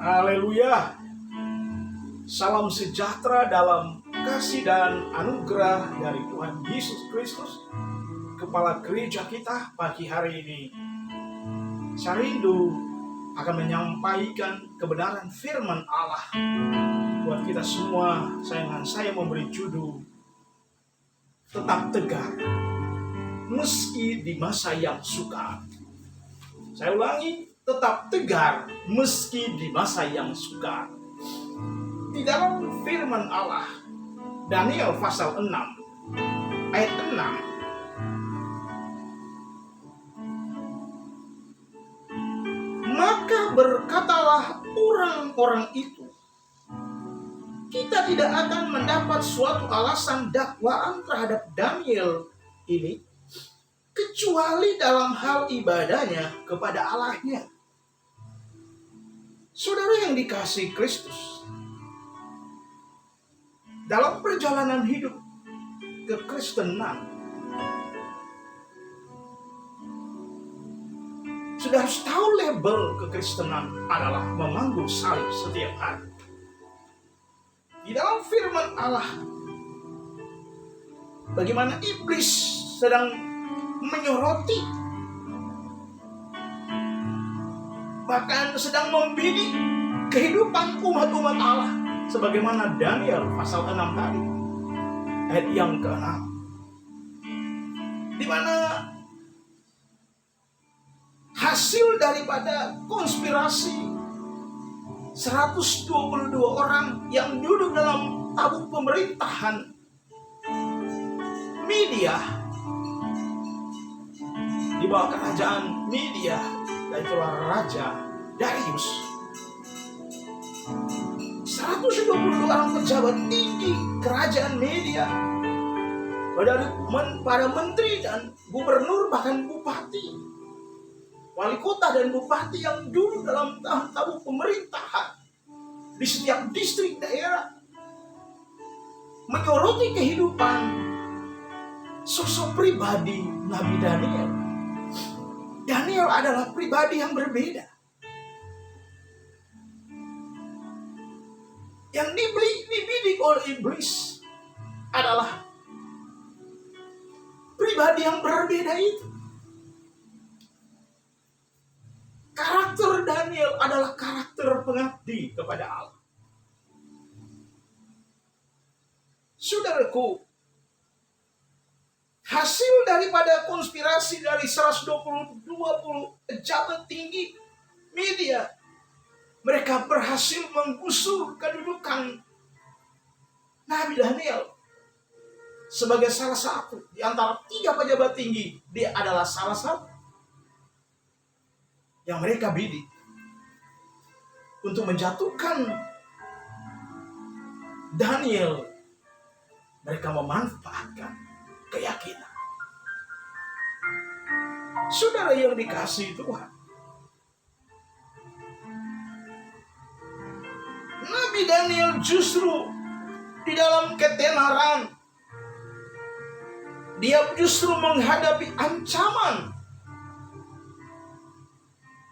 Haleluya. Salam sejahtera dalam kasih dan anugerah dari Tuhan Yesus Kristus, Kepala Gereja kita pagi hari ini. Saya rindu akan menyampaikan kebenaran firman Allah buat kita semua. Saya memberi judul Tetap Tegar Meski di Masa yang Sukar. Saya ulangi, tetap tegar meski di masa yang sukar. Di dalam firman Allah, Daniel pasal 6, ayat 6. Maka berkatalah orang-orang itu, kita tidak akan mendapat suatu alasan dakwaan terhadap Daniel ini, kecuali dalam hal ibadahnya kepada Allahnya. Saudara yang dikasihi Kristus, dalam perjalanan hidup kekristenan, sudah harus tahu label kekristenan adalah memanggul salib setiap hari. Di dalam firman Allah, bagaimana iblis sedang menyoroti, bahkan sedang membidik kehidupan umat-umat Allah, sebagaimana Daniel pasal 6 tadi, ayat yang ke-6, di mana hasil daripada konspirasi 122 orang yang duduk dalam tabuk pemerintahan Media, di bawah kerajaan Media, dan itulah Raja Darius. 122 orang pejabat tinggi kerajaan Media, para menteri dan gubernur, bahkan bupati, wali kota dan bupati yang duduk dalam tabuk pemerintahan di setiap distrik daerah, menyoroti kehidupan sosok pribadi Nabi Daniel. Daniel adalah pribadi yang berbeda, yang dibidik oleh iblis adalah pribadi yang berbeda itu. Karakter Daniel adalah karakter pengabdi kepada Allah. Saudaraku, hasil daripada konspirasi dari 120 pejabat tinggi Media, mereka berhasil menggusur kedudukan Nabi Daniel sebagai salah satu di antara 3 pejabat tinggi. Dia adalah salah satu yang mereka bidik untuk menjatuhkan Daniel. Mereka memanfaatkan keyakinan. Saudara yang dikasihi Tuhan, Nabi Daniel justru di dalam ketenaran, dia justru menghadapi ancaman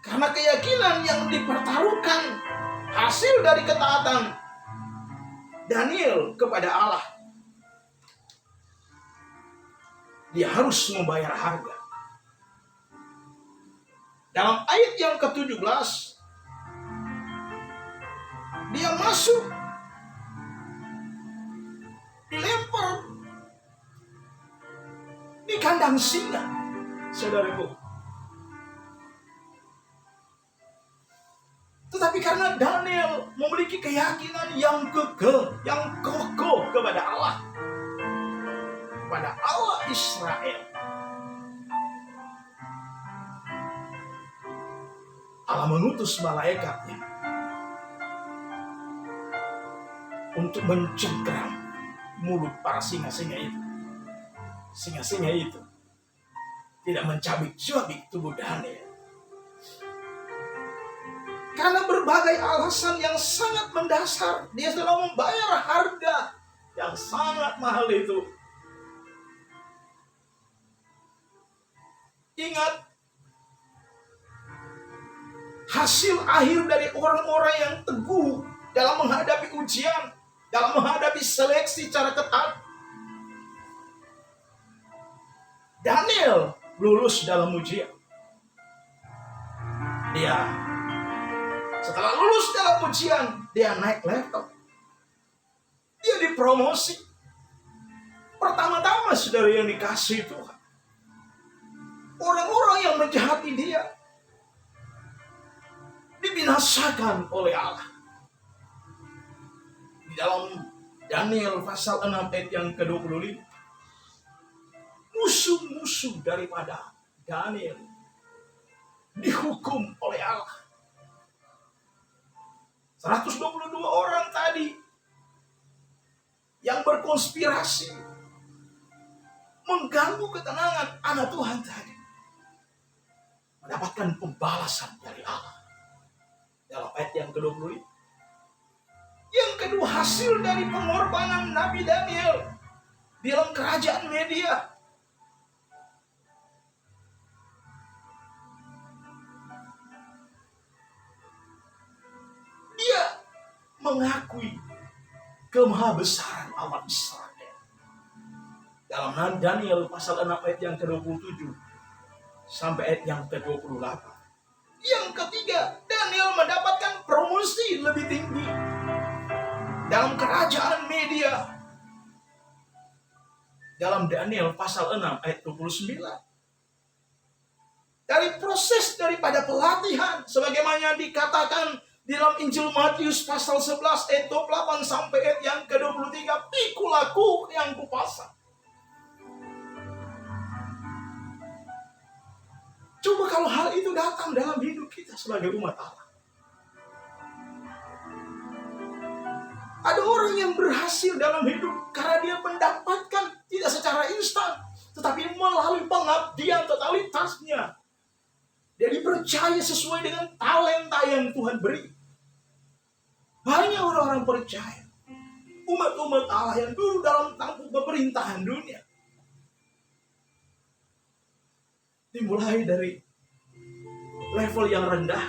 karena keyakinan yang dipertaruhkan hasil dari ketaatan Daniel kepada Allah. Dia harus membayar harga. Dalam ayat yang ke-17, dia masuk, dilempar di kandang singa, saudaraku. Tetapi karena Daniel memiliki keyakinan yang kekeh, yang kokoh kepada Allah, pada Allah Israel, Allah mengutus malaikatnya untuk mencengkeram mulut para singa-singa itu. Singa-singa itu tidak mencabik-cabik tubuh Daniel. Karena berbagai alasan yang sangat mendasar, dia telah membayar harga yang sangat mahal itu. Ingat, hasil akhir dari orang-orang yang teguh dalam menghadapi ujian, dalam menghadapi seleksi secara ketat. Daniel lulus dalam ujian. Dia setelah lulus dalam ujian, dia naik level. Dia dipromosi. Pertama-tama saudara yang dikasih Tuhan, orang-orang yang menjahati dia dibinasakan oleh Allah. Di dalam Daniel pasal 6 ayat yang ke-25, musuh-musuh daripada Daniel dihukum oleh Allah. 122 orang tadi yang berkonspirasi mengganggu ketenangan anak Tuhan tadi mendapatkan pembalasan dari Allah. Dalam ayat yang ke-25, yang kedua, hasil dari pengorbanan Nabi Daniel di dalam kerajaan Media. Dia mengakui kemahabesaran Allah Israel. Dalam Daniel pasal 6 ayat yang ke-27 sampai ayat yang ke-28. Yang ketiga, Daniel mendapatkan promosi lebih tinggi dalam kerajaan Media. Dalam Daniel pasal 6 ayat 29. Dari proses daripada pelatihan, sebagaimana dikatakan di dalam Injil Matius pasal 11 ayat 28 sampai ayat yang ke-23, pikulah yang kupasang. Coba kalau hal itu datang dalam hidup kita sebagai umat Allah. Ada orang yang berhasil dalam hidup karena dia mendapatkan tidak secara instan, tetapi melalui pengabdian totalitasnya. Dia dipercaya sesuai dengan talenta yang Tuhan beri. Banyak orang-orang percaya, umat-umat Allah yang dulu dalam tampuk pemerintahan dunia, dimulai dari level yang rendah,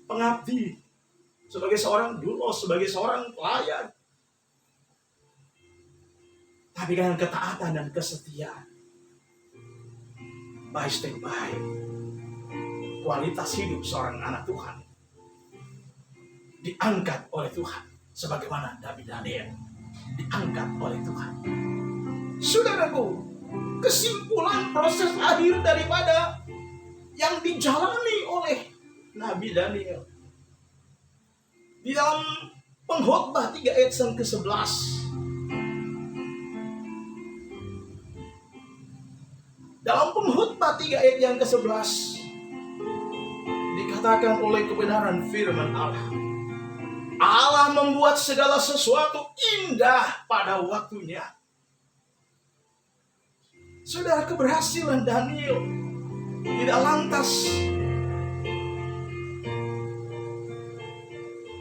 pengabdi, sebagai seorang dulos, sebagai seorang pelayan. Tapi dengan ketaatan dan kesetiaan, by step by, kualitas hidup seorang anak Tuhan diangkat oleh Tuhan. Sebagaimana Nabi Daniel diangkat oleh Tuhan. Saudaraku, kesimpulan proses akhir daripada yang dijalani oleh Nabi Daniel di dalam Pengkhotbah 3 ayat yang ke-11. Dalam Pengkhotbah 3 ayat yang ke-11 dikatakan oleh kebenaran firman Allah. Allah membuat segala sesuatu indah pada waktunya. Saudara, keberhasilan Daniel tidak lantas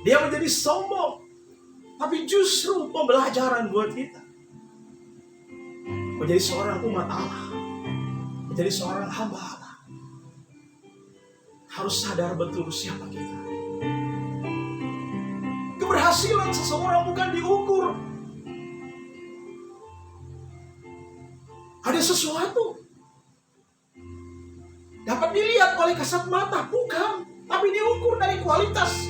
dia menjadi sombong, tapi justru pembelajaran buat kita menjadi seorang umat Allah, menjadi seorang hamba Allah. Harus sadar betul siapa kita. Keberhasilan seseorang bukan diukur ada sesuatu dapat dilihat oleh kasat mata, bukan, tapi diukur dari kualitas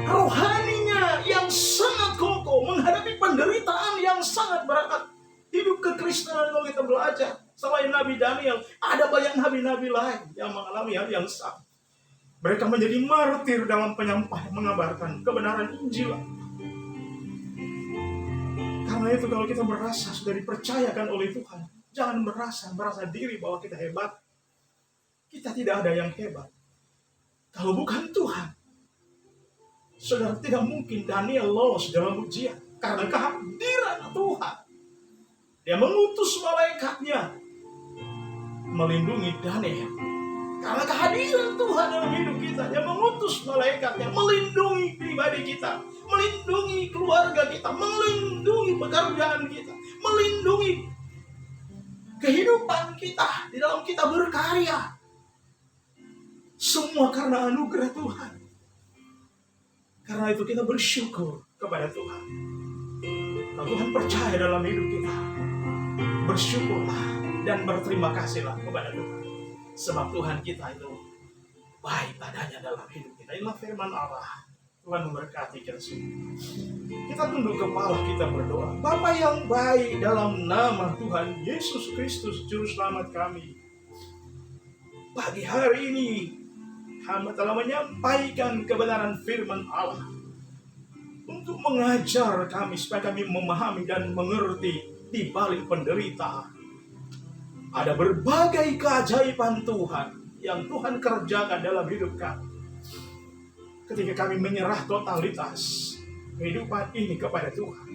rohaninya yang sangat kokoh menghadapi penderitaan yang sangat berat. Hidup kekristenan kalau kita belajar, selain Nabi Daniel, ada banyak nabi-nabi lain yang mengalami hal yang sama. Mereka menjadi martir dalam penyampaian mengabarkan kebenaran Injil. Karena itu kalau kita merasa sudah dipercayakan oleh Tuhan, jangan merasa diri bahwa kita hebat. Kita tidak ada yang hebat. Kalau bukan Tuhan, saudara, tidak mungkin Daniel lolos dalam ujian. Karena kehadiran Tuhan. Dia mengutus malaikatnya melindungi Daniel. Karena kehadiran Tuhan dalam hidup kita, dia mengutus malaikatnya melindungi pribadi kita, melindungi keluarga kita, melindungi pekerjaan kita, melindungi kehidupan kita di dalam kita berkarya. Semua karena anugerah Tuhan. Karena itu kita bersyukur kepada Tuhan. Kalau Tuhan percaya dalam hidup kita, bersyukurlah dan berterima kasihlah kepada Tuhan. Sebab Tuhan kita itu baik adanya dalam hidup kita. Inilah firman Allah. Tuhan memberkati kita semua. Kita tunduk kepala, kita berdoa. Bapa yang baik, dalam nama Tuhan Yesus Kristus Juru Selamat kami, pagi hari ini hamba telah menyampaikan kebenaran firman Allah untuk mengajar kami supaya kami memahami dan mengerti di balik penderitaan ada berbagai keajaiban Tuhan yang Tuhan kerjakan dalam hidup kami. Ketika kami menyerah totalitas kehidupan ini kepada Tuhan,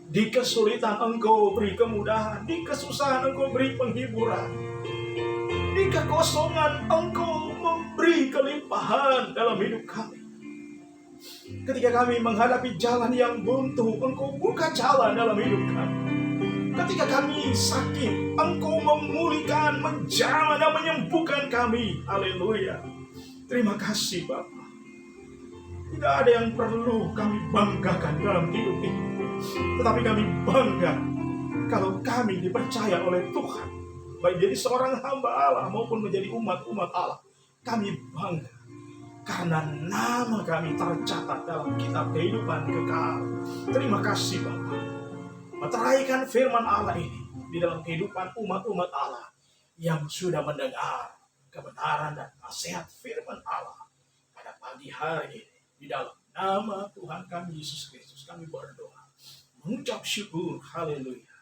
di kesulitan Engkau beri kemudahan, di kesusahan Engkau beri penghiburan, di kekosongan Engkau memberi kelimpahan dalam hidup kami. Ketika kami menghadapi jalan yang buntu, Engkau buka jalan dalam hidup kami. Ketika kami sakit, Engkau memulihkan, menjamah dan menyembuhkan kami. Haleluya. Terima kasih Bapa. Tidak ada yang perlu kami banggakan dalam hidup ini, tetapi kami bangga kalau kami dipercaya oleh Tuhan, baik jadi seorang hamba Allah maupun menjadi umat-umat Allah. Kami bangga karena nama kami tercatat dalam kitab kehidupan kekal. Terima kasih Bapa. Meteraikan firman Allah ini di dalam kehidupan umat-umat Allah yang sudah mendengar kebenaran dan nasihat firman Allah pada pagi hari ini. Di dalam nama Tuhan kami Yesus Kristus kami berdoa, mengucap syukur. Haleluya.